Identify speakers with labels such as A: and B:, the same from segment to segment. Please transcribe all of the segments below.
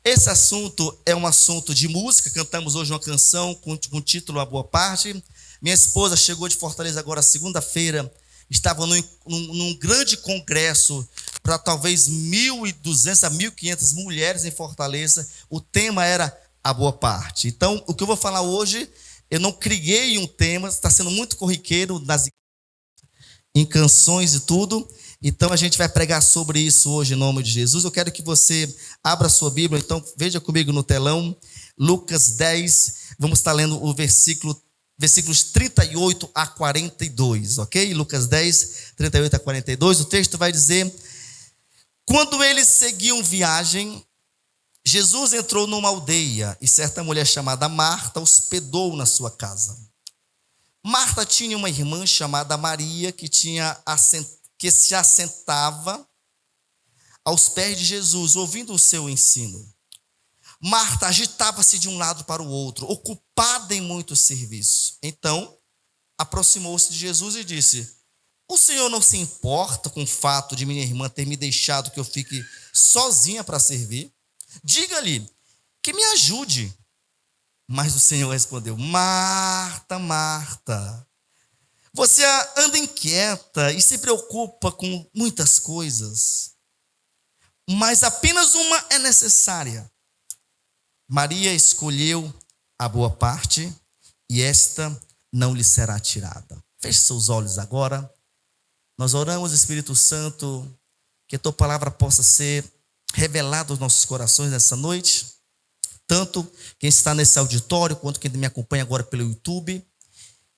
A: Esse assunto é um assunto de música. Cantamos hoje uma canção com o título A Boa Parte. Minha esposa chegou de Fortaleza agora segunda-feira. Estava num grande congresso para talvez 1.200 a 1.500 mulheres em Fortaleza. O tema era A Boa Parte. Então, o que eu vou falar hoje, eu não criei um tema, está sendo muito corriqueiro em canções e tudo. Então, a gente vai pregar sobre isso hoje em nome de Jesus. Eu quero que você abra a sua Bíblia. Então, veja comigo no telão, Lucas 10. Vamos estar lendo o versículos 38 a 42, ok? Lucas 10, 38 a 42. O texto vai dizer: quando eles seguiam viagem, Jesus entrou numa aldeia e certa mulher chamada Marta hospedou na sua casa. Marta tinha uma irmã chamada Maria que se assentava aos pés de Jesus, ouvindo o seu ensino. Marta agitava-se de um lado para o outro, ocupada em muito serviço. Então, aproximou-se de Jesus e disse: o Senhor não se importa com o fato de minha irmã ter me deixado que eu fique sozinha para servir? Diga-lhe que me ajude. Mas o Senhor respondeu: Marta, Marta, você anda inquieta e se preocupa com muitas coisas, mas apenas uma é necessária. Maria escolheu a boa parte e esta não lhe será tirada. Feche seus olhos agora. Nós oramos, Espírito Santo, que a tua palavra possa ser revelada aos nossos corações nessa noite. Tanto quem está nesse auditório, quanto quem me acompanha agora pelo YouTube.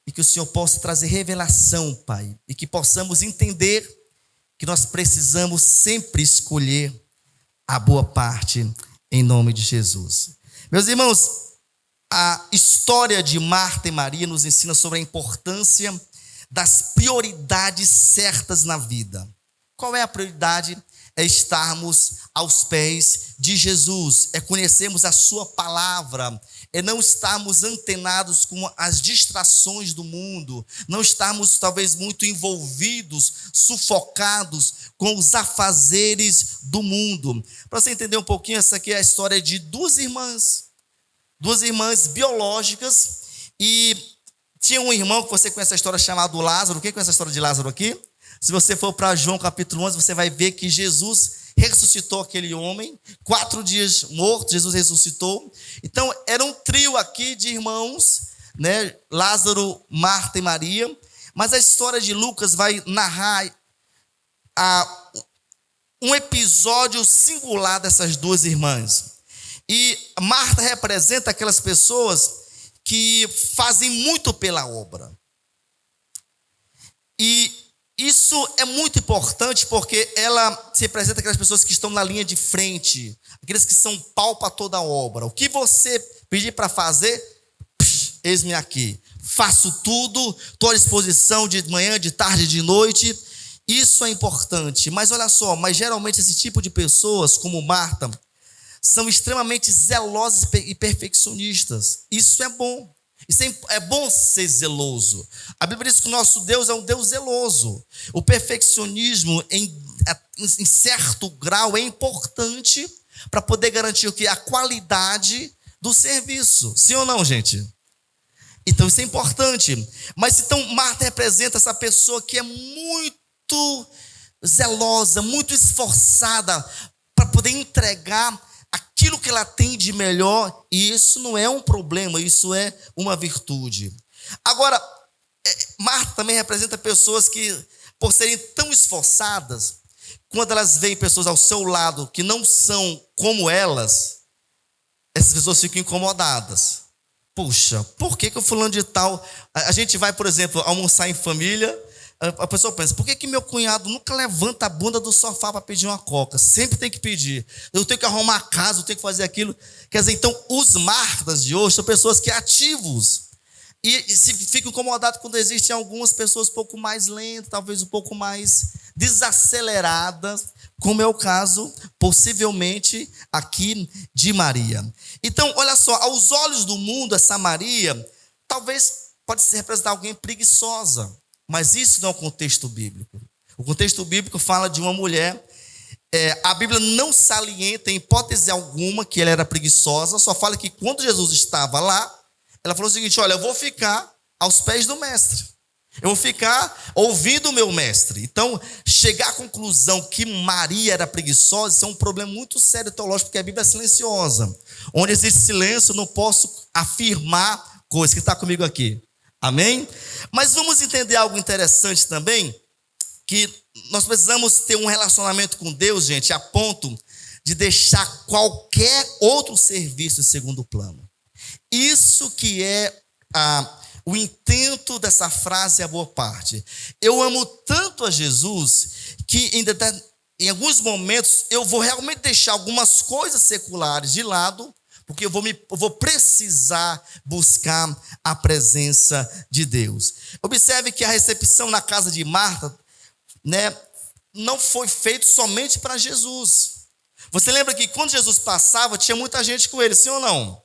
A: E que o Senhor possa trazer revelação, Pai. E que possamos entender que nós precisamos sempre escolher a boa parte em nome de Jesus. Meus irmãos, a história de Marta e Maria nos ensina sobre a importância das prioridades certas na vida. Qual é a prioridade? É estarmos aos pés de Jesus, é conhecermos a sua palavra, é não estarmos antenados com as distrações do mundo, não estarmos talvez muito envolvidos, sufocados com os afazeres do mundo. Para você entender um pouquinho, essa aqui é a história de duas irmãs biológicas, e tinha um irmão que você conhece a história chamado Lázaro. Quem conhece a história de Lázaro aqui? Se você for para João capítulo 11, você vai ver que Jesus ressuscitou aquele homem, 4 dias morto, Jesus ressuscitou. Então, era um trio aqui de irmãos, né? Lázaro, Marta e Maria. Mas a história de Lucas vai narrar um episódio singular dessas duas irmãs. E Marta representa aquelas pessoas que fazem muito pela obra. E isso é muito importante porque ela se representa aquelas pessoas que estão na linha de frente, aqueles que são pau para toda a obra. O que você pedir para fazer, eis-me aqui. Faço tudo, estou à disposição de manhã, de tarde, de noite. Isso é importante. Mas olha só, geralmente esse tipo de pessoas, como Marta, são extremamente zelosas e perfeccionistas. Isso é bom. É bom ser zeloso. A Bíblia diz que o nosso Deus é um Deus zeloso. O perfeccionismo, em certo grau, é importante para poder garantir o quê? A qualidade do serviço. Sim ou não, gente? Então, isso é importante. Mas então, Marta representa essa pessoa que é muito zelosa, muito esforçada para poder entregar aquilo que ela tem de melhor, e isso não é um problema, isso é uma virtude. Agora, Marta também representa pessoas que, por serem tão esforçadas, quando elas veem pessoas ao seu lado que não são como elas, essas pessoas ficam incomodadas. Puxa, por que o fulano de tal... A gente vai, por exemplo, almoçar em família, a pessoa pensa: por que meu cunhado nunca levanta a bunda do sofá para pedir uma coca? Sempre tem que pedir. Eu tenho que arrumar a casa, eu tenho que fazer aquilo. Quer dizer, então, os Martas de hoje são pessoas que ativos. E se ficam incomodados quando existem algumas pessoas um pouco mais lentas, talvez um pouco mais desaceleradas, como é o caso, possivelmente, aqui de Maria. Então, olha só, aos olhos do mundo, essa Maria, talvez pode se representar alguém preguiçosa. Mas isso não é o contexto bíblico. O contexto bíblico fala de uma mulher A Bíblia não salienta em hipótese alguma que ela era preguiçosa, só fala que quando Jesus estava lá, ela falou o seguinte: olha, eu vou ficar aos pés do mestre, eu vou ficar ouvindo o meu mestre. Então, chegar à conclusão que Maria era preguiçosa, isso é um problema muito sério teológico, porque a Bíblia é silenciosa. Onde existe silêncio, eu não posso afirmar coisas. Que está comigo aqui? Amém? Mas vamos entender algo interessante também, que nós precisamos ter um relacionamento com Deus, gente, a ponto de deixar qualquer outro serviço em segundo plano. Isso que é o intento dessa frase, a boa parte. Eu amo tanto a Jesus que em alguns momentos eu vou realmente deixar algumas coisas seculares de lado, porque eu vou precisar buscar a presença de Deus. Observe que a recepção na casa de Marta, não foi feito somente para Jesus. Você lembra que quando Jesus passava, tinha muita gente com ele, sim ou não?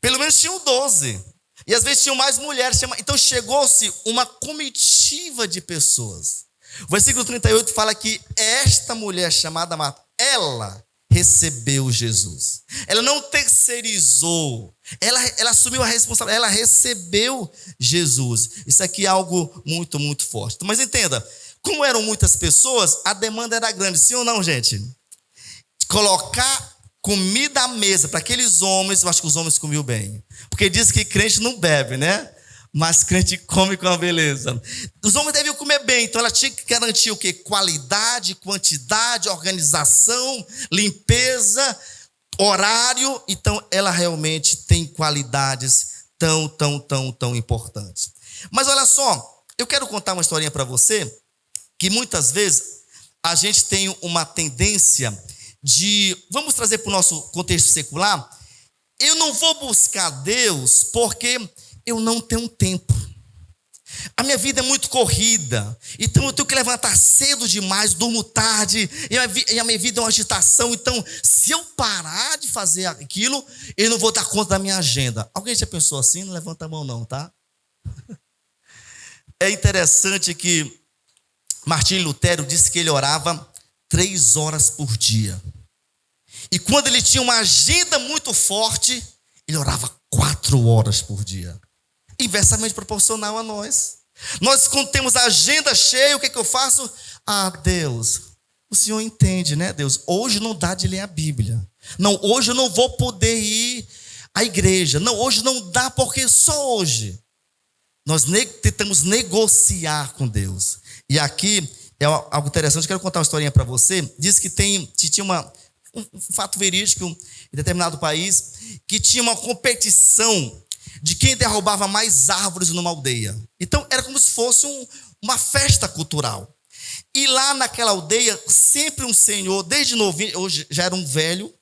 A: Pelo menos tinham 12. E às vezes tinham mais mulheres. Então chegou-se uma comitiva de pessoas. O versículo 38 fala que esta mulher chamada Marta, ela recebeu Jesus. Ela não terceirizou. Ela assumiu a responsabilidade. Ela recebeu Jesus. Isso aqui é algo muito, muito forte. Mas entenda, como eram muitas pessoas, a demanda era grande. Sim ou não, gente? Colocar comida à mesa para aqueles homens, eu acho que os homens comiam bem. Porque diz que crente não bebe, né? Mas crente come com a beleza. Os homens deviam comer bem, então ela tinha que garantir o quê? Qualidade, quantidade, organização, limpeza, horário. Então ela realmente tem qualidades tão importantes. Mas olha só, eu quero contar uma historinha para você, que muitas vezes a gente tem uma tendência vamos trazer para o nosso contexto secular, eu não vou buscar Deus porque eu não tenho tempo. A minha vida é muito corrida, então eu tenho que levantar cedo demais, durmo tarde, e a minha vida é uma agitação. Então, se eu parar de fazer aquilo, eu não vou dar conta da minha agenda. Alguém já pensou assim? Não levanta a mão não, tá? É interessante que Martinho Lutero disse que ele orava 3 horas por dia. E quando ele tinha uma agenda muito forte, ele orava 4 horas por dia. Inversamente proporcional a nós. Nós, quando temos a agenda cheia, o que eu faço? Deus, o Senhor entende, né, Deus? Hoje não dá de ler a Bíblia. Não, hoje eu não vou poder ir à igreja. Não, hoje não dá, porque só hoje. Nós tentamos negociar com Deus. E aqui é algo interessante, eu quero contar uma historinha para você. Diz que tinha um fato verídico em determinado país, que tinha uma competição de quem derrubava mais árvores numa aldeia. Então era como se fosse uma festa cultural. E lá naquela aldeia, sempre um senhor, desde novinho, hoje já era um velho,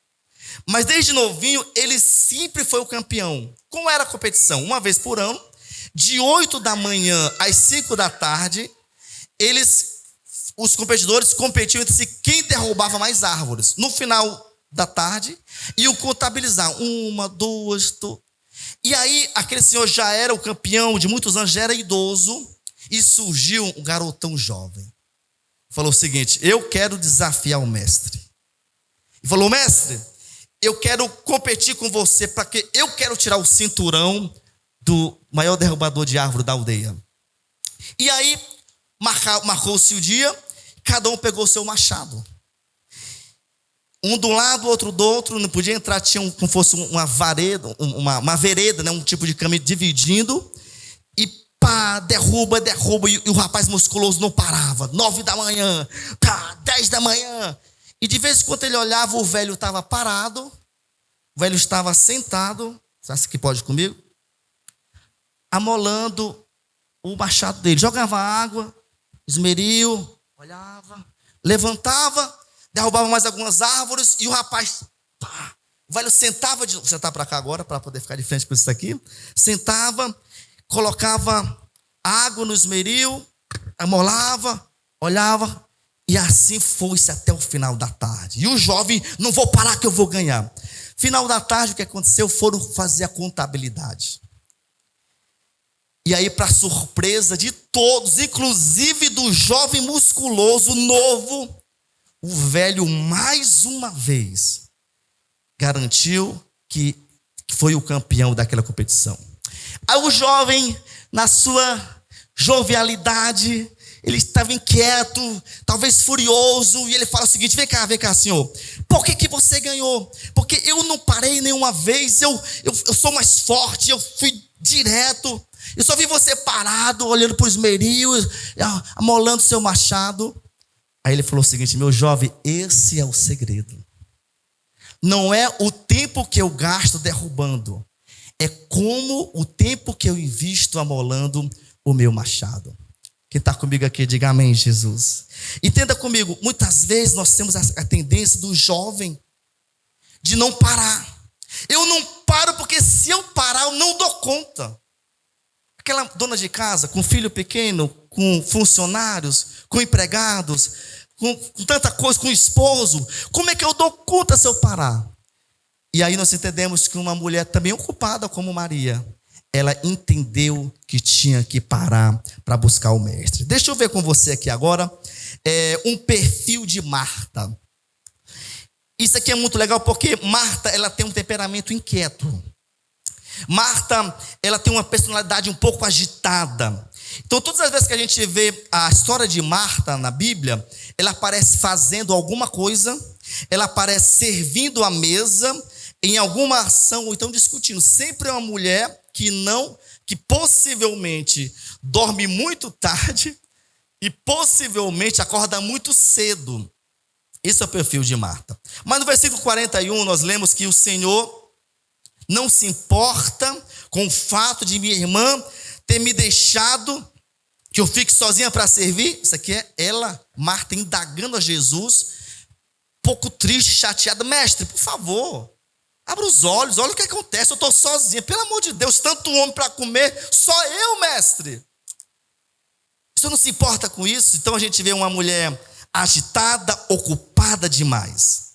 A: mas desde novinho ele sempre foi o campeão. Como era a competição? Uma vez por ano, de 8 da manhã às 5 da tarde, os competidores competiam entre si quem derrubava mais árvores. No final da tarde, iam contabilizar 1, 2, 3. E aí, aquele senhor já era o campeão de muitos anos, já era idoso, e surgiu um garotão jovem. Falou o seguinte: eu quero desafiar o mestre. E falou: mestre, eu quero competir com você, porque eu quero tirar o cinturão do maior derrubador de árvore da aldeia. E aí, marcou-se o dia, cada um pegou o seu machado. Um do lado, outro do outro, não podia entrar, tinha como fosse uma vareda, uma vereda, né, um tipo de caminho dividindo, e pá, derruba, e o rapaz musculoso não parava. 9 da manhã, 10 da manhã, e de vez em quando ele olhava, o velho estava parado, o velho estava sentado, sabe o que pode comigo? Amolando o machado dele, jogava água, esmeril, olhava, levantava, derrubava mais algumas árvores, e o rapaz, pá, o velho sentava, vou sentar para cá agora, para poder ficar de frente com isso aqui, sentava, colocava água no esmeril, amolava, olhava, e assim foi-se até o final da tarde. E o jovem: não vou parar que eu vou ganhar. Final da tarde, o que aconteceu? Foram fazer a contabilidade. E aí, para surpresa de todos, inclusive do jovem musculoso novo, o velho mais uma vez garantiu que foi o campeão daquela competição. Aí o jovem, na sua jovialidade, ele estava inquieto, talvez furioso, e ele fala o seguinte: vem cá, senhor, por que você ganhou? Porque eu não parei nenhuma vez, eu sou mais forte, eu fui direto, eu só vi você parado, olhando para o esmeril, amolando seu machado. Aí ele falou o seguinte: meu jovem, esse é o segredo. Não é o tempo que eu gasto derrubando, é como o tempo que eu invisto amolando o meu machado. Quem está comigo aqui, diga amém, Jesus. Entenda comigo, muitas vezes nós temos a tendência do jovem de não parar. Eu não paro porque se eu parar eu não dou conta. Aquela dona de casa com filho pequeno, com funcionários, com empregados, com tanta coisa, com esposo, como é que eu dou conta se eu parar? E aí nós entendemos que uma mulher também ocupada como Maria, ela entendeu que tinha que parar para buscar o mestre. Deixa eu ver com você aqui agora um perfil de Marta. Isso aqui é muito legal porque Marta, ela tem um temperamento inquieto. Marta, ela tem uma personalidade um pouco agitada. Então todas as vezes que a gente vê a história de Marta na Bíblia, ela aparece fazendo alguma coisa, ela aparece servindo a mesa, em alguma ação, ou então discutindo. Sempre é uma mulher que possivelmente dorme muito tarde e possivelmente acorda muito cedo. Esse é o perfil de Marta. Mas no versículo 41 nós lemos que o Senhor não se importa com o fato de minha irmã ter me deixado que eu fique sozinha para servir. Isso aqui é ela, Marta, indagando a Jesus, pouco triste, chateada. Mestre, por favor, abra os olhos, olha o que acontece, eu estou sozinha, pelo amor de Deus, tanto homem para comer, só eu, mestre. O senhor não se importa com isso? Então a gente vê uma mulher agitada, ocupada demais.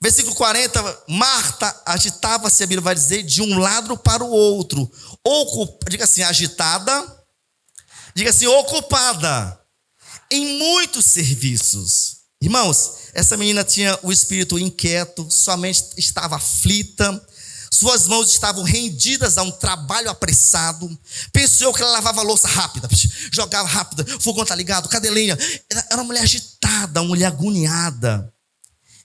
A: Versículo 40, Marta agitava-se, a Bíblia vai dizer, de um lado para o outro. Diga assim, agitada, diga assim, ocupada, em muitos serviços. Irmãos, essa menina tinha o espírito inquieto, sua mente estava aflita, suas mãos estavam rendidas a um trabalho apressado. Pensou que ela lavava a louça rápida, jogava rápida, o fogão está ligado, cadê lenha? Era uma mulher agitada, uma mulher agoniada.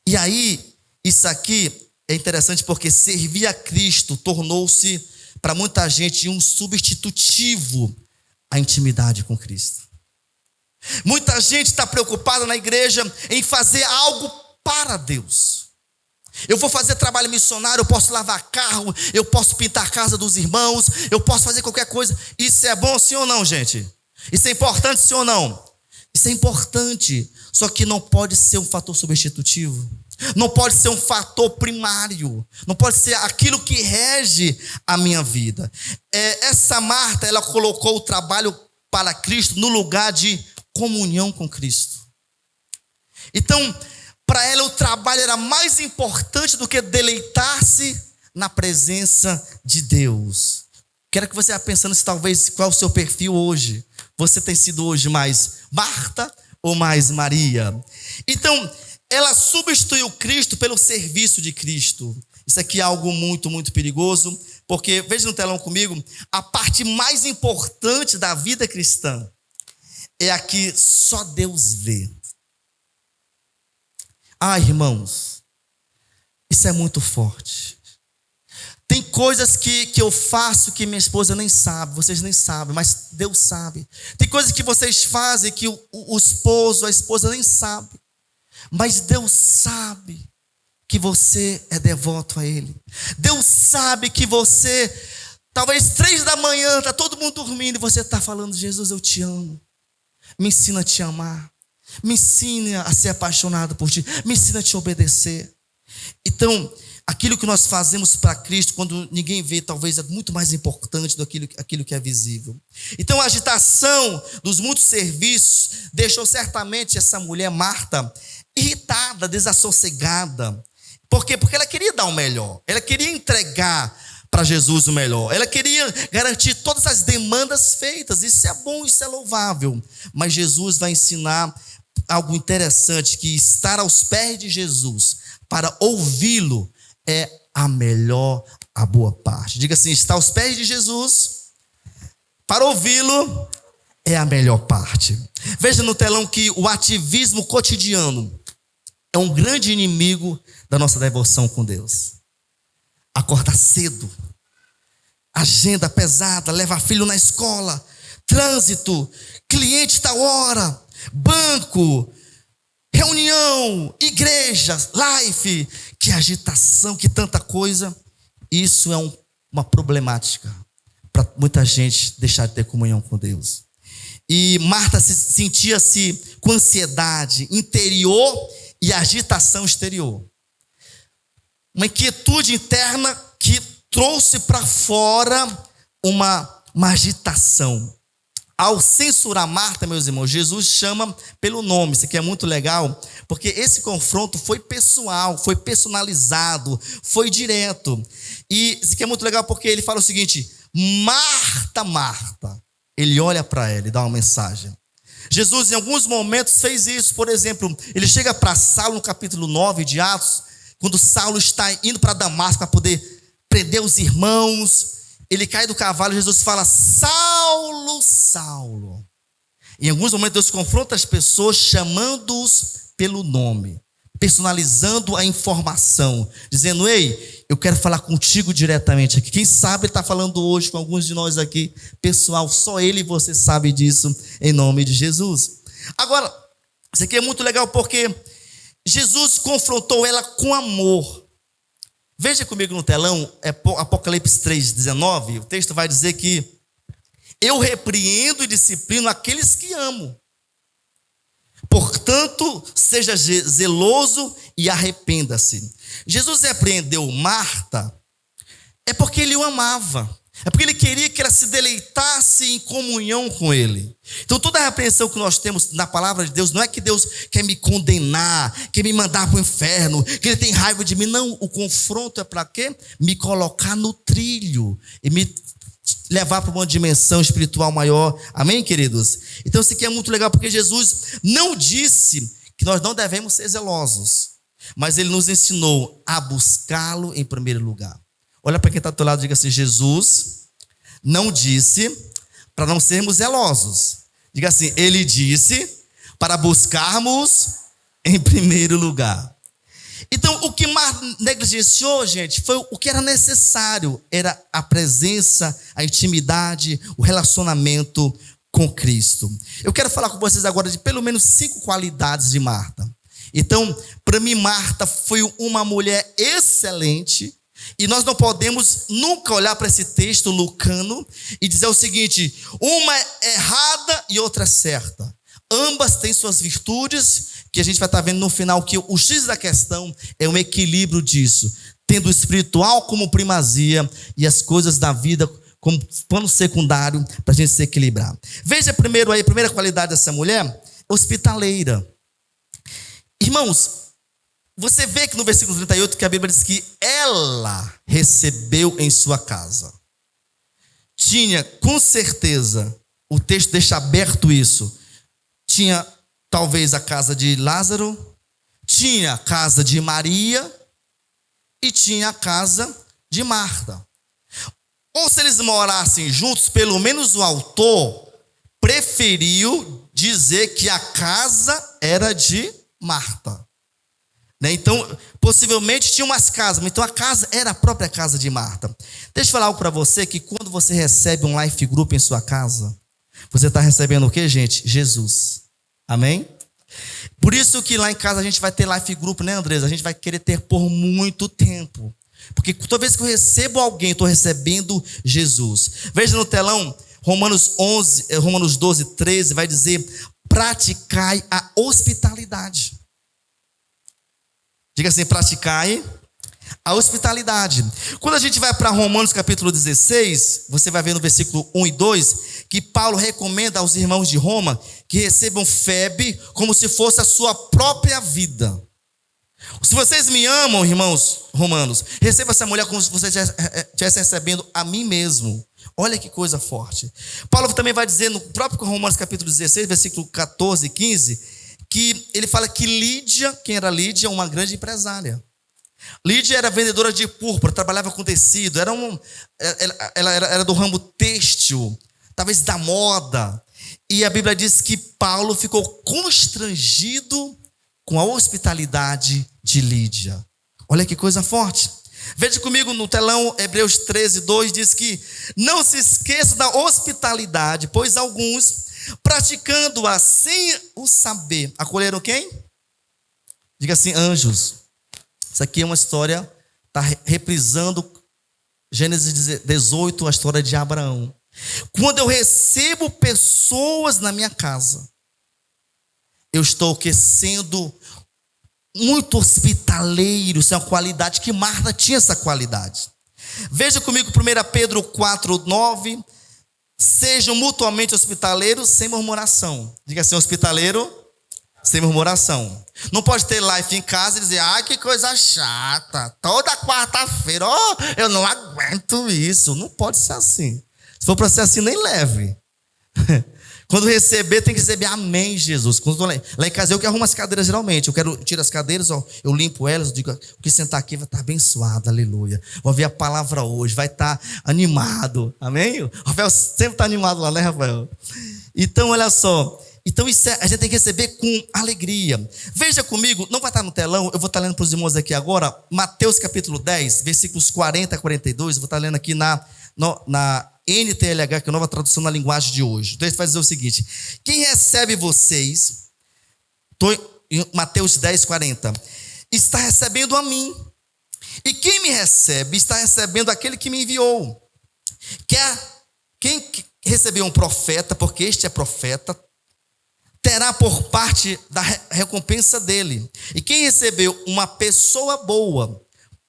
A: E aí, isso aqui é interessante porque servir a Cristo tornou-se para muita gente um substitutivo à intimidade com Cristo. Muita gente está preocupada na igreja em fazer algo para Deus. Eu vou fazer trabalho missionário, eu posso lavar carro, eu posso pintar a casa dos irmãos, eu posso fazer qualquer coisa. Isso é bom sim ou não, gente? Isso é importante sim ou não? Isso é importante, só que não pode ser um fator substitutivo. Não pode ser um fator primário. Não pode ser aquilo que rege a minha vida. Essa Marta, ela colocou o trabalho para Cristo no lugar de comunhão com Cristo. Então, para ela o trabalho era mais importante do que deleitar-se na presença de Deus. Quero que você vá pensando se talvez qual é o seu perfil hoje. Você tem sido hoje mais Marta ou mais Maria? Então, ela substituiu Cristo pelo serviço de Cristo. Isso aqui é algo muito, muito perigoso, porque, veja no telão comigo, a parte mais importante da vida cristã é a que só Deus vê. Irmãos, isso é muito forte. Tem coisas que eu faço que minha esposa nem sabe, vocês nem sabem, mas Deus sabe. Tem coisas que vocês fazem que o esposo, a esposa nem sabe, mas Deus sabe que você é devoto a Ele. Deus sabe que você, talvez 3 da manhã, está todo mundo dormindo e você está falando: Jesus, eu te amo. Me ensina a te amar. Me ensina a ser apaixonado por ti. Me ensina a te obedecer. Então, aquilo que nós fazemos para Cristo, quando ninguém vê, talvez é muito mais importante do aquilo que é visível. Então, a agitação dos muitos serviços deixou certamente essa mulher, Marta, irritada, desassossegada. Por quê? Porque ela queria dar o melhor. Ela queria entregar para Jesus o melhor. Ela queria garantir todas as demandas feitas. Isso é bom, isso é louvável. Mas Jesus vai ensinar algo interessante, que estar aos pés de Jesus para ouvi-lo é a boa parte. Diga assim, estar aos pés de Jesus para ouvi-lo é a melhor parte. Veja no telão que o ativismo cotidiano é um grande inimigo da nossa devoção com Deus. Acordar cedo, agenda pesada, levar filho na escola, trânsito, cliente tal hora, banco, reunião, igreja, life, que agitação, que tanta coisa. Isso é uma problemática para muita gente deixar de ter comunhão com Deus. E Marta sentia-se com ansiedade interior e agitação exterior. Uma inquietude interna que trouxe para fora uma agitação. Ao censurar Marta, meus irmãos, Jesus chama pelo nome. Isso aqui é muito legal, porque esse confronto foi pessoal, foi personalizado, foi direto. E isso aqui é muito legal porque ele fala o seguinte: Marta, Marta. Ele olha para ela e dá uma mensagem. Jesus, em alguns momentos, fez isso. Por exemplo, ele chega para Saulo no capítulo 9 de Atos, quando Saulo está indo para Damasco para poder prender os irmãos. Ele cai do cavalo e Jesus fala: Saulo, Saulo. Em alguns momentos Deus confronta as pessoas chamando-os pelo nome, personalizando a informação, dizendo: ei, eu quero falar contigo diretamente aqui. Quem sabe ele está falando hoje com alguns de nós aqui, pessoal, só ele e você sabe disso, em nome de Jesus. Agora, isso aqui é muito legal porque Jesus confrontou ela com amor. Veja comigo no telão, Apocalipse 3,19, o texto vai dizer que eu repreendo e disciplino aqueles que amo. Portanto, seja zeloso e arrependa-se. Jesus repreendeu Marta, é porque ele o amava. É porque ele queria que ela se deleitasse em comunhão com ele. Então toda a repreensão que nós temos na palavra de Deus, não é que Deus quer me condenar, quer me mandar para o inferno, que ele tem raiva de mim. Não, o confronto é para quê? Me colocar no trilho e me levar para uma dimensão espiritual maior. Amém, queridos? Então isso aqui é muito legal, porque Jesus não disse que nós não devemos ser zelosos, mas ele nos ensinou a buscá-lo em primeiro lugar. Olha para quem está do teu lado e diga assim: Jesus não disse para não sermos zelosos. Diga assim: ele disse para buscarmos em primeiro lugar. Então, o que Marta negligenciou, gente, foi o que era necessário. Era a presença, a intimidade, o relacionamento com Cristo. Eu quero falar com vocês agora de pelo menos 5 qualidades de Marta. Então, para mim, Marta foi uma mulher excelente. E nós não podemos nunca olhar para esse texto lucano e dizer o seguinte: uma é errada e outra é certa. Ambas têm suas virtudes, que a gente vai estar vendo no final, que o X da questão é um equilíbrio disso, tendo o espiritual como primazia e as coisas da vida como plano secundário para a gente se equilibrar. Veja primeiro aí, a primeira qualidade dessa mulher: hospitaleira. Irmãos, você vê que no versículo 38 que a Bíblia diz que ela recebeu em sua casa. Tinha, com certeza, o texto deixa aberto isso. Tinha talvez a casa de Lázaro, tinha a casa de Maria e tinha a casa de Marta. Ou se eles morassem juntos, pelo menos o autor preferiu dizer que a casa era de Marta. Então, possivelmente tinha umas casas, mas então a casa era a própria casa de Marta. Deixa eu falar algo para você, que quando você recebe um life group em sua casa, você está recebendo o que, gente? Jesus. Amém? Por isso que lá em casa a gente vai ter life group, né, Andresa? A gente vai querer ter por muito tempo. Porque toda vez que eu recebo alguém, estou recebendo Jesus. Veja no telão, Romanos 12, 13, vai dizer: praticai a hospitalidade. Diga assim: praticai a hospitalidade. Quando a gente vai para Romanos capítulo 16, você vai ver no versículo 1 e 2, que Paulo recomenda aos irmãos de Roma que recebam Febe como se fosse a sua própria vida. Se vocês me amam, irmãos romanos, receba essa mulher como se você estivesse recebendo a mim mesmo. Olha que coisa forte. Paulo também vai dizer no próprio Romanos capítulo 16, versículo 14 e 15, que ele fala que Lídia, quem era Lídia? Uma grande empresária. Lídia era vendedora de púrpura, trabalhava com tecido, ela era do ramo têxtil, talvez da moda. E a Bíblia diz que Paulo ficou constrangido com a hospitalidade de Lídia. Olha que coisa forte. Veja comigo no telão, Hebreus 13:2 diz que não se esqueça da hospitalidade, pois alguns, praticando-a sem o saber, acolheram quem? Diga assim, anjos. Isso aqui é uma história, está reprisando Gênesis 18, a história de Abraão. Quando eu recebo pessoas na minha casa, eu estou sendo muito hospitaleiro. Isso é uma qualidade que Marta tinha, essa qualidade. Veja comigo 1 Pedro 4:9. Sejam mutuamente hospitaleiros sem murmuração. Diga assim, hospitaleiro sem murmuração. Não pode ter life em casa e dizer, ai, que coisa chata, toda quarta-feira, eu não aguento isso. Não pode ser assim. Se for para ser assim, nem leve. Quando receber, tem que receber amém, Jesus. Quando estou lá em casa, eu que arrumo as cadeiras geralmente. Eu tiro as cadeiras, eu limpo elas, eu digo, o que sentar aqui vai estar abençoado, aleluia. Vou ouvir a palavra hoje, vai estar animado, amém? O Rafael sempre está animado lá, né, Rafael? Então, olha só. Então, isso a gente tem que receber com alegria. Veja comigo, não vai estar no telão, eu vou estar lendo para os irmãos aqui agora, Mateus capítulo 10, versículos 40 a 42, eu vou estar lendo aqui na NTLH, que é a nova tradução na linguagem de hoje. O texto vai dizer o seguinte: quem recebe vocês, estou em Mateus 10, 40, está recebendo a mim. E quem me recebe, está recebendo aquele que me enviou. Quem recebeu um profeta, porque este é profeta, terá por parte da recompensa dele. E quem recebeu uma pessoa boa,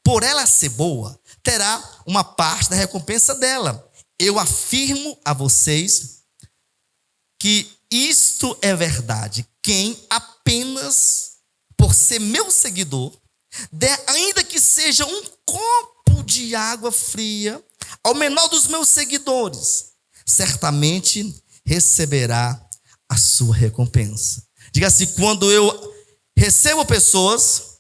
A: por ela ser boa, terá uma parte da recompensa dela. Eu afirmo a vocês que isto é verdade. Quem apenas por ser meu seguidor, der, ainda que seja um copo de água fria, ao menor dos meus seguidores, certamente receberá a sua recompensa. Diga assim, quando eu recebo pessoas,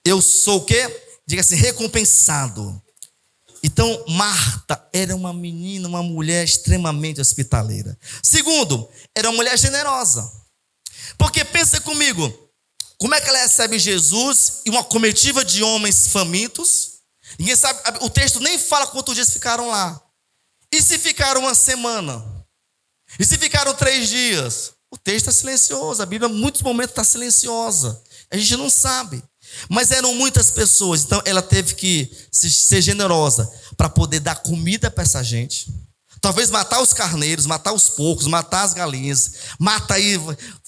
A: eu sou o quê? Diga assim, recompensado. Então, Marta era uma menina, uma mulher extremamente hospitaleira. Segundo, era uma mulher generosa. Porque pensa comigo, como é que ela recebe Jesus e uma comitiva de homens famintos? Ninguém sabe, o texto nem fala quantos dias ficaram lá. E se ficaram uma semana? E se ficaram 3 dias? O texto está silencioso, a Bíblia em muitos momentos está silenciosa. A gente não sabe. Mas eram muitas pessoas, então ela teve que ser generosa para poder dar comida para essa gente. Talvez matar os carneiros, matar os porcos, matar as galinhas,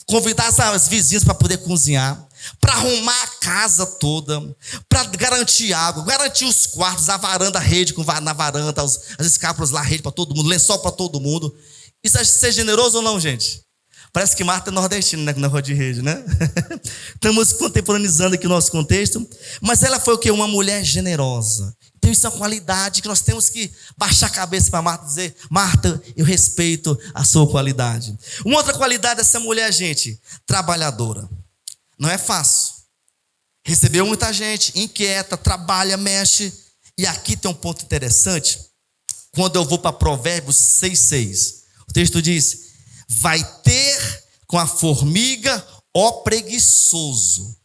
A: convidar as vizinhas para poder cozinhar, para arrumar a casa toda, para garantir água, garantir os quartos, a varanda, a rede na varanda, as escápulas lá, a rede para todo mundo, lençol para todo mundo. Isso é ser generoso ou não, gente? Parece que Marta é nordestina, né? Na rua de rede, né? Estamos contemporaneizando aqui o nosso contexto. Mas ela foi o quê? Uma mulher generosa. Então isso é uma qualidade que nós temos que baixar a cabeça para Marta e dizer, Marta, eu respeito a sua qualidade. Uma outra qualidade dessa mulher, gente, trabalhadora. Não é fácil. Recebeu muita gente, inquieta, trabalha, mexe. E aqui tem um ponto interessante. Quando eu vou para Provérbios 6:6, o texto diz, vai ter com a formiga, ó preguiçoso.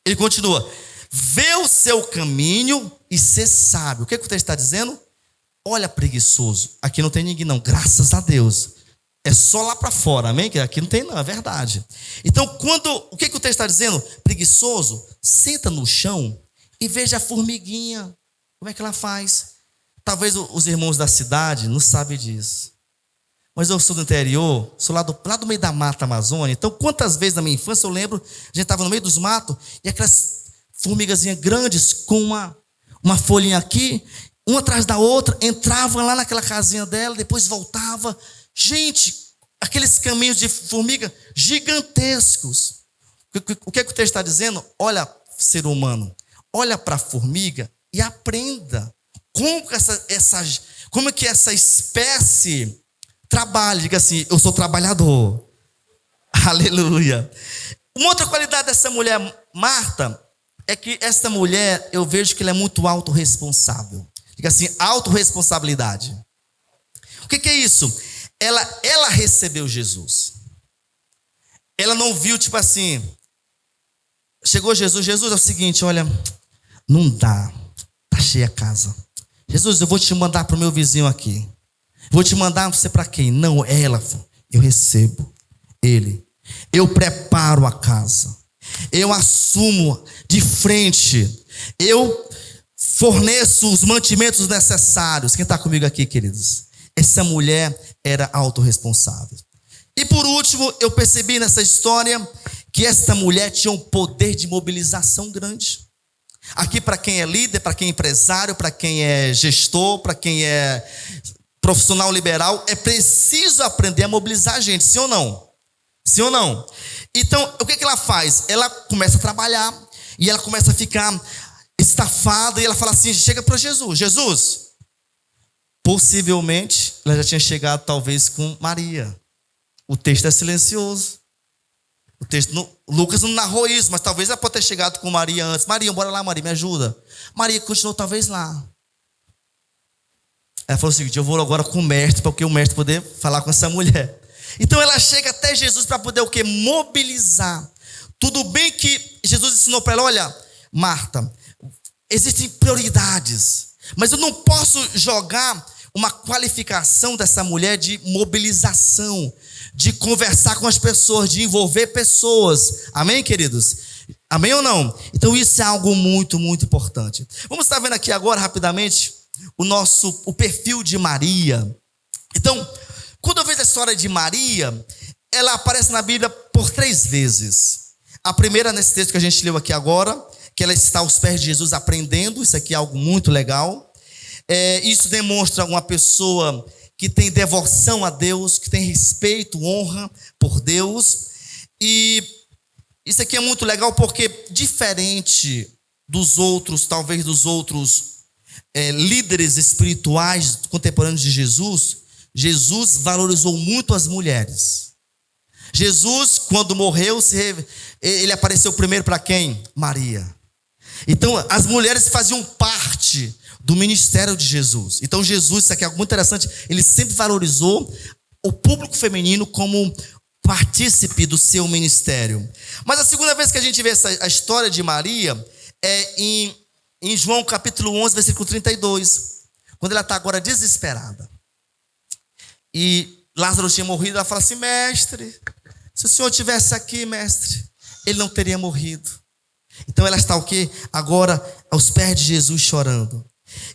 A: Ele continua, vê o seu caminho e ser sábio. O que o texto está dizendo? Olha, preguiçoso, aqui não tem ninguém não, graças a Deus. É só lá para fora, amém? Que aqui não tem não, é verdade. Então, o que o texto está dizendo? Preguiçoso, senta no chão e veja a formiguinha. Como é que ela faz? Talvez os irmãos da cidade não sabem disso. Mas eu sou do interior, sou lá do meio da mata amazônica. Então, quantas vezes na minha infância eu lembro, a gente estava no meio dos matos, e aquelas formigazinhas grandes, com uma folhinha aqui, uma atrás da outra, entravam lá naquela casinha dela, depois voltava. Gente, aqueles caminhos de formiga gigantescos. O que o texto está dizendo? Olha, ser humano, olha para a formiga e aprenda. Como que essa espécie trabalha? Diga assim, eu sou trabalhador. Aleluia. Uma outra qualidade dessa mulher, Marta, é que essa mulher, eu vejo que ela é muito autorresponsável. Diga assim, autorresponsabilidade. O que é isso? Ela recebeu Jesus. Ela não viu, tipo assim, chegou Jesus, é o seguinte, olha, não dá, tá cheia a casa. Jesus, eu vou te mandar para o meu vizinho aqui. Vou te mandar você para quem? Não, ela, eu recebo ele. Eu preparo a casa. Eu assumo de frente. Eu forneço os mantimentos necessários. Quem está comigo aqui, queridos? Essa mulher era autorresponsável. E por último, eu percebi nessa história que essa mulher tinha um poder de mobilização grande. Aqui para quem é líder, para quem é empresário, para quem é gestor, para quem é profissional liberal, é preciso aprender a mobilizar a gente, sim ou não? Sim ou não? Então, o que ela faz? Ela começa a trabalhar e ela começa a ficar estafada e ela fala assim, chega para Jesus. Jesus, possivelmente, ela já tinha chegado talvez com Maria. O texto é silencioso. O texto, Lucas não narrou isso, mas talvez ela pode ter chegado com Maria antes. Maria, bora lá, Maria, me ajuda. Maria continuou talvez lá. Ela falou o seguinte, eu vou agora com o mestre, para o mestre poder falar com essa mulher. Então ela chega até Jesus para poder o quê? Mobilizar. Tudo bem que Jesus ensinou para ela, olha, Marta, existem prioridades, mas eu não posso jogar uma qualificação dessa mulher de mobilização, de conversar com as pessoas, de envolver pessoas. Amém, queridos? Amém ou não? Então isso é algo muito, muito importante. Vamos estar vendo aqui agora, rapidamente, o perfil de Maria. Então, quando eu vejo a história de Maria, ela aparece na Bíblia por 3 vezes. A primeira nesse texto que a gente leu aqui agora, que ela está aos pés de Jesus aprendendo. Isso aqui é algo muito legal. Isso demonstra uma pessoa que tem devoção a Deus, que tem respeito, honra por Deus. E isso aqui é muito legal porque, diferente dos outros, talvez dos outros líderes espirituais contemporâneos de Jesus, Jesus valorizou muito as mulheres. Jesus, quando morreu, ele apareceu primeiro para quem? Maria. Então, as mulheres faziam parte do ministério de Jesus. Então, Jesus, isso aqui é algo muito interessante, ele sempre valorizou o público feminino como partícipe do seu ministério. Mas a segunda vez que a gente vê a história de Maria é em João capítulo 11, versículo 32, quando ela está agora desesperada. E Lázaro tinha morrido, ela fala assim, mestre, se o senhor estivesse aqui, mestre, ele não teria morrido. Então ela está o quê? Agora aos pés de Jesus chorando.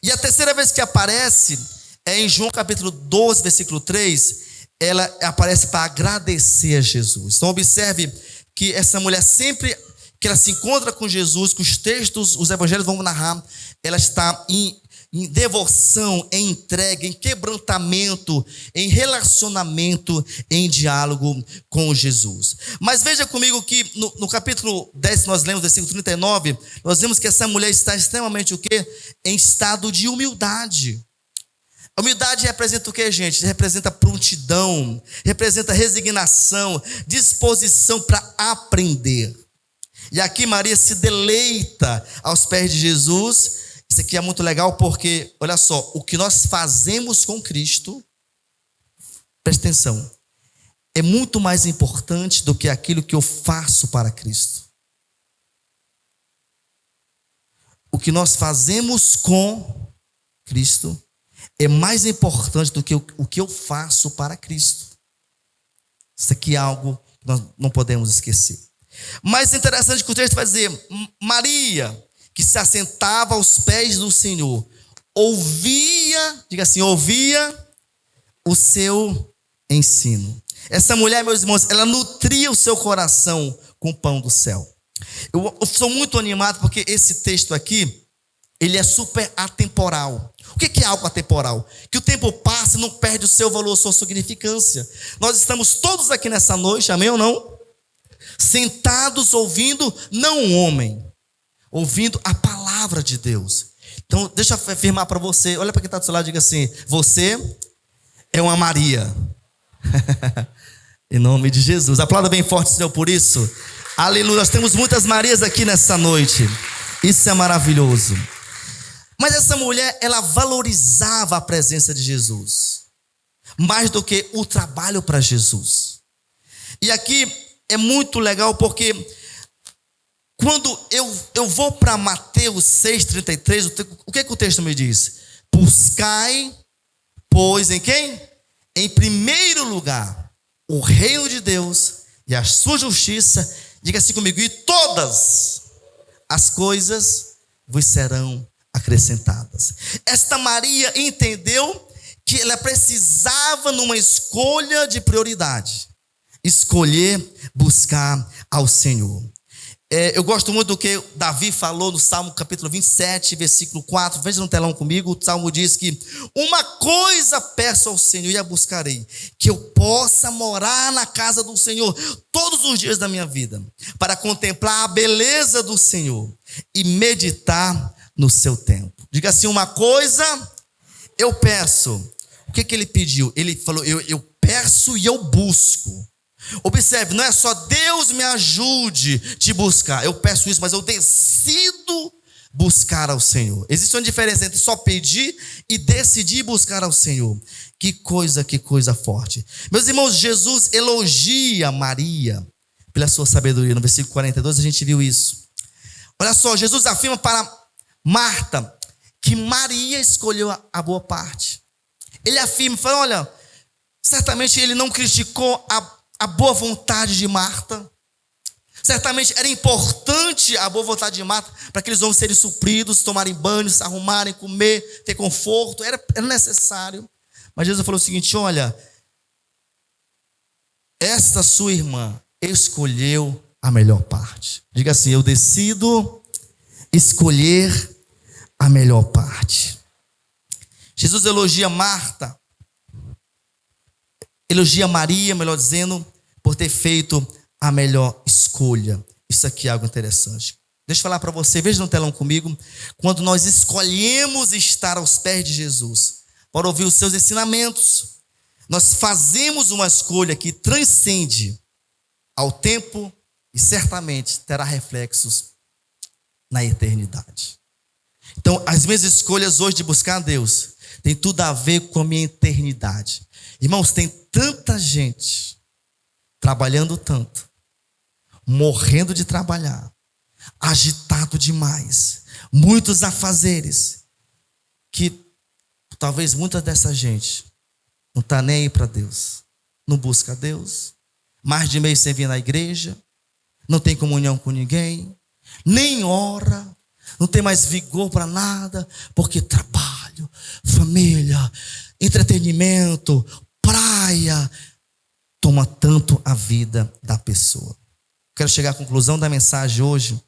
A: E a terceira vez que aparece é em João capítulo 12, versículo 3, ela aparece para agradecer a Jesus. Então observe que essa mulher sempre que ela se encontra com Jesus, que os textos, os evangelhos vão narrar, ela está em devoção, em entrega, em quebrantamento, em relacionamento, em diálogo com Jesus. Mas veja comigo que no capítulo 10, nós lemos, versículo 39, nós vemos que essa mulher está extremamente o quê? Em estado de humildade. A humildade representa o quê, gente? Representa prontidão, representa resignação, disposição para aprender. E aqui Maria se deleita aos pés de Jesus. Isso aqui é muito legal porque, olha só, o que nós fazemos com Cristo, presta atenção, é muito mais importante do que aquilo que eu faço para Cristo. O que nós fazemos com Cristo é mais importante do que o que eu faço para Cristo. Isso aqui é algo que nós não podemos esquecer. Mas é interessante que o texto vai dizer, Maria, que se assentava aos pés do Senhor, ouvia, diga assim, ouvia o seu ensino. Essa mulher, meus irmãos, ela nutria o seu coração com o pão do céu. Eu sou muito animado porque esse texto aqui, ele é super atemporal. O que é algo atemporal? Que o tempo passa e não perde o seu valor, sua significância. Nós estamos todos aqui nessa noite, amém ou não? Sentados ouvindo, não um homem, ouvindo a palavra de Deus. Então, deixa eu afirmar para você, olha para quem está do seu lado e diga assim, você é uma Maria. Em nome de Jesus. Aplauda bem forte o Senhor por isso. Aleluia. Nós temos muitas Marias aqui nessa noite. Isso é maravilhoso. Mas essa mulher, ela valorizava a presença de Jesus, mais do que o trabalho para Jesus. E aqui é muito legal porque quando eu vou para Mateus 6,33, o que o texto me diz? Buscai, pois, em quem? Em primeiro lugar, o reino de Deus e a sua justiça, diga assim comigo, e todas as coisas vos serão acrescentadas. Esta Maria entendeu que ela precisava numa escolha de prioridade, escolher buscar ao Senhor. Eu gosto muito do que Davi falou no Salmo capítulo 27, versículo 4. Veja no telão comigo, o Salmo diz que uma coisa peço ao Senhor e a buscarei, que eu possa morar na casa do Senhor todos os dias da minha vida, para contemplar a beleza do Senhor e meditar no seu templo. Diga assim, uma coisa eu peço. O que ele pediu? Ele falou, eu peço e eu busco. Observe, não é só Deus me ajude te buscar, eu peço isso, mas eu decido buscar ao Senhor. Existe uma diferença entre só pedir e decidir buscar ao Senhor. Que coisa forte. Meus irmãos, Jesus elogia Maria pela sua sabedoria. No versículo 42 a gente viu isso. Olha só, Jesus afirma para Marta que Maria escolheu a boa parte. Ele afirma, fala, olha, certamente ele não criticou a boa vontade de Marta. Certamente era importante a boa vontade de Marta para aqueles homens serem supridos, tomarem banho, se arrumarem, comer, ter conforto. Era necessário. Mas Jesus falou o seguinte, olha, esta sua irmã escolheu a melhor parte. Diga assim, eu decido escolher a melhor parte. Jesus elogia Marta, elogia Maria, melhor dizendo, por ter feito a melhor escolha. Isso aqui é algo interessante. Deixa eu falar para você, veja no telão comigo, quando nós escolhemos estar aos pés de Jesus, para ouvir os seus ensinamentos, nós fazemos uma escolha que transcende ao tempo e certamente terá reflexos na eternidade. Então, as minhas escolhas hoje de buscar a Deus tem tudo a ver com a minha eternidade. Irmãos, tem tanta gente trabalhando tanto, morrendo de trabalhar, agitado demais, muitos afazeres, que talvez muita dessa gente não está nem aí para Deus, não busca a Deus, mais de mês sem vir na igreja, não tem comunhão com ninguém, nem ora, não tem mais vigor para nada, porque trabalho, família, entretenimento, praia, toma tanto a vida da pessoa. Quero chegar à conclusão da mensagem hoje,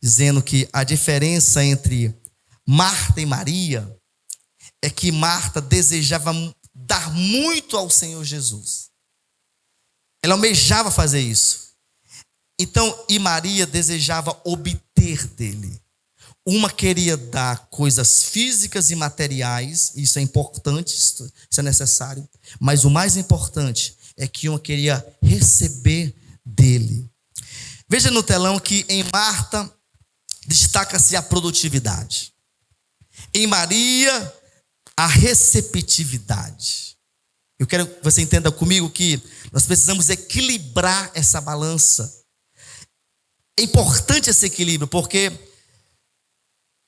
A: dizendo que a diferença entre Marta e Maria é que Marta desejava dar muito ao Senhor Jesus. Ela almejava fazer isso. Então, e Maria desejava obter dele. Uma queria dar coisas físicas e materiais, isso é importante, isso é necessário, mas o mais importante é que uma queria receber dele. Veja no telão que em Marta destaca-se a produtividade. Em Maria, a receptividade. Eu quero que você entenda comigo que nós precisamos equilibrar essa balança. É importante esse equilíbrio, porque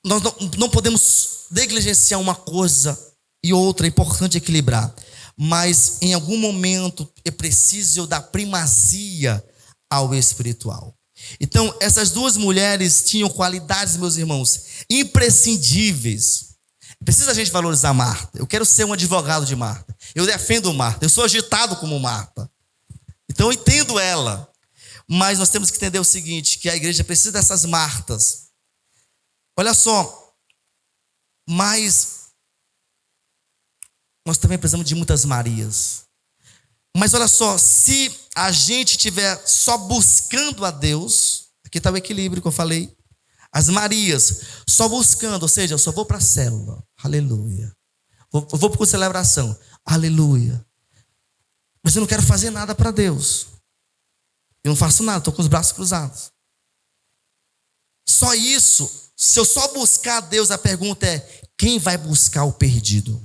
A: nós não podemos negligenciar uma coisa e outra, é importante equilibrar. Mas em algum momento é preciso eu dar primazia ao espiritual. Então, essas duas mulheres tinham qualidades, meus irmãos, imprescindíveis. Precisa a gente valorizar Marta. Eu quero ser um advogado de Marta. Eu defendo Marta. Eu sou agitado como Marta. Então, eu entendo ela. Mas nós temos que entender o seguinte, que a igreja precisa dessas Martas. Olha só, mas nós também precisamos de muitas Marias. Mas olha só, se a gente estiver só buscando a Deus, aqui está o equilíbrio que eu falei. As Marias, só buscando, ou seja, eu só vou para a célula, aleluia. Eu vou para a celebração, aleluia. mas eu não quero fazer nada para Deus. Eu não faço nada, estou com os braços cruzados. Só isso, se eu só buscar a Deus, a pergunta é: quem vai buscar o perdido?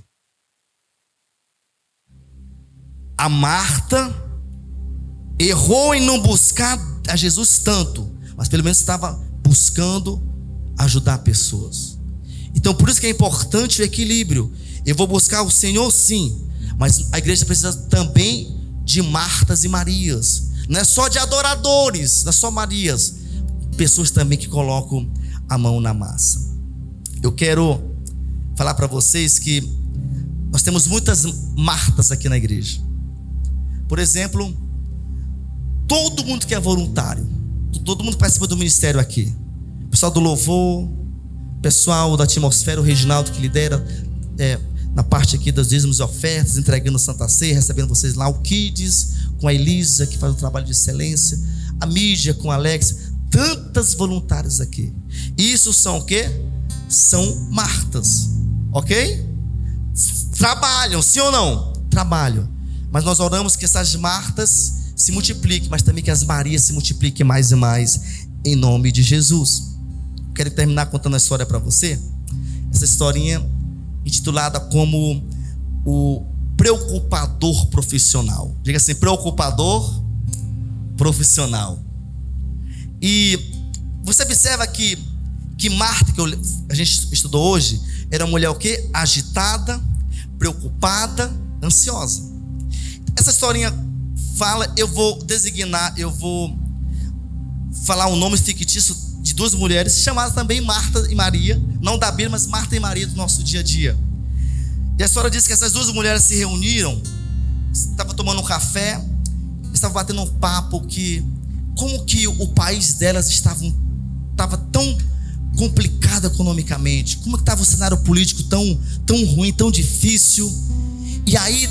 A: A Marta errou em não buscar a Jesus tanto, mas pelo menos estava buscando ajudar pessoas. Então por isso que é importante o equilíbrio. Eu vou buscar o Senhor, sim, mas a igreja precisa também de Martas e Marias. Não é só de adoradores, não é só Marias, pessoas também que colocam a mão na massa. Eu quero falar para vocês que nós temos muitas Martas aqui na igreja. Por exemplo, todo mundo que é voluntário, todo mundo que participa do ministério aqui, o pessoal do louvor, o pessoal da atmosfera, o Reginaldo que lidera na parte aqui dos dízimos e ofertas, entregando Santa Ceia, recebendo vocês lá, o Kids com a Elisa, que faz um trabalho de excelência, a mídia com a Alex, tantas voluntárias aqui. Isso são o quê? São Martas, ok? Trabalham, sim ou não? Trabalham. Mas nós oramos que essas Martas se multipliquem, mas também que as Marias se multipliquem mais e mais, em nome de Jesus. Quero terminar contando a história para você. Essa historinha intitulada como o preocupador profissional. Diga assim: preocupador profissional. E você observa que Marta, que a gente estudou hoje, era uma mulher o quê? Agitada, preocupada, ansiosa. Essa historinha fala, eu vou falar um nome fictício de duas mulheres chamadas também Marta e Maria, não da Bíblia, mas Marta e Maria do nosso dia a dia. E a história diz que essas duas mulheres se reuniram, estavam tomando um café, estavam batendo um papo como que o país delas estava tão complicado economicamente, como que estava o cenário político tão ruim, tão difícil. E aí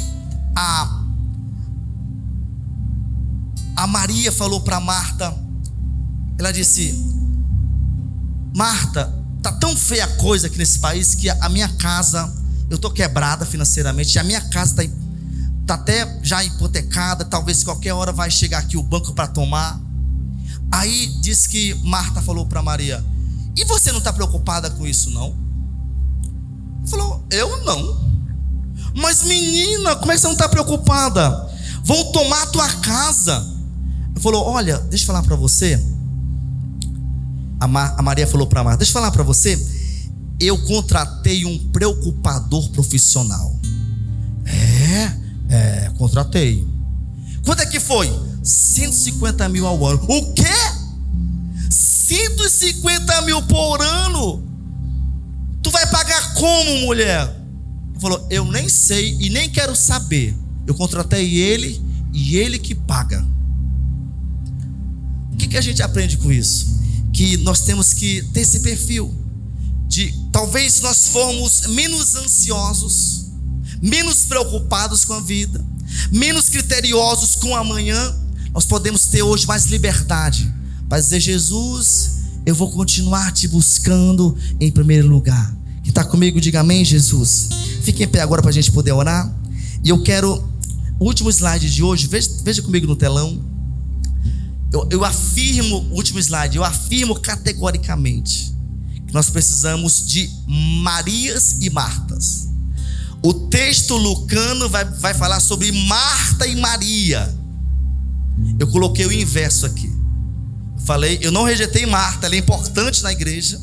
A: a Maria falou para Marta, ela disse: Marta, tá tão feia a coisa aqui nesse país que a minha casa, eu tô quebrada financeiramente, a minha casa tá até já hipotecada, talvez qualquer hora vai chegar aqui o banco para tomar. Aí diz que Marta falou para Maria: e você não está preocupada com isso não? Falou: eu não. Mas menina, como é que você não está preocupada? Vão tomar a tua casa. Falou: olha, deixa eu falar para você. A Maria falou para Marta: deixa eu falar para você, eu contratei um preocupador profissional. Contratei. Quanto é que foi? 150 mil ao ano. O quê? 150 mil por ano? Tu vai pagar como, mulher? Falou: eu nem sei e nem quero saber. Eu contratei ele e ele que paga. O que a gente aprende com isso? Que nós temos que ter esse perfil de, talvez nós formos menos ansiosos, menos preocupados com a vida, menos criteriosos com o amanhã, nós podemos ter hoje mais liberdade para dizer: Jesus, eu vou continuar te buscando em primeiro lugar. Quem está comigo, diga amém, Jesus. Fique em pé agora para a gente poder orar. E eu quero, o último slide de hoje, veja comigo no telão. Eu afirmo, o último slide, eu afirmo categoricamente que nós precisamos de Marias e Martas. O texto lucano vai falar sobre Marta e Maria. Eu coloquei o inverso aqui. Eu não rejeitei Marta, ela é importante na igreja,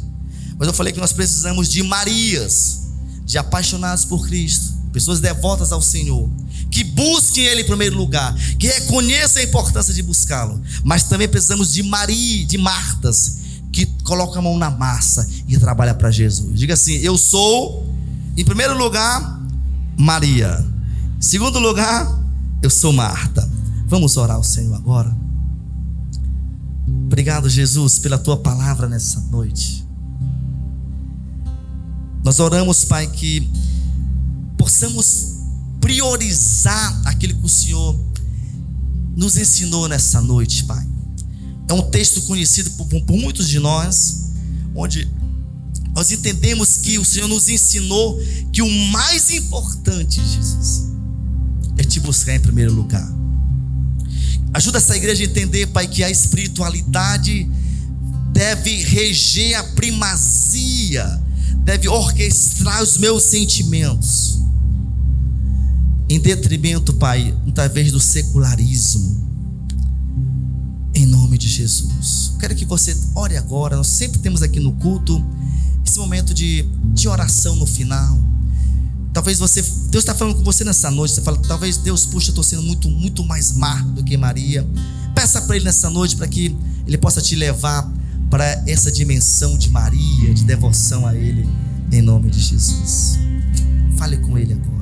A: mas eu falei que nós precisamos de Marias, de apaixonados por Cristo, pessoas devotas ao Senhor, que busquem Ele em primeiro lugar, que reconheçam a importância de buscá-lo. Mas também precisamos de Maria, de Martas, que colocam a mão na massa e trabalham para Jesus. Diga assim: eu sou, em primeiro lugar, Maria. Em segundo lugar, eu sou Marta. Vamos orar ao Senhor agora. Obrigado, Jesus, pela Tua palavra nessa noite. Nós oramos, Pai, que possamos priorizar aquilo que o Senhor nos ensinou nessa noite, Pai. É um texto conhecido por muitos de nós, onde nós entendemos que o Senhor nos ensinou que o mais importante, Jesus, é te buscar em primeiro lugar. Ajuda essa igreja a entender, Pai, que a espiritualidade deve reger a primazia, deve orquestrar os meus sentimentos, em detrimento, Pai, muitas vezes do secularismo. Em nome de Jesus. Quero que você ore agora. Nós sempre temos aqui no culto esse momento de oração no final. Talvez Deus está falando com você nessa noite. Você fala, talvez Deus, puxa, eu estou sendo muito mais Marta do que Maria. Peça para Ele nessa noite, para que Ele possa te levar para essa dimensão de Maria, de devoção a Ele, em nome de Jesus. Fale com Ele agora.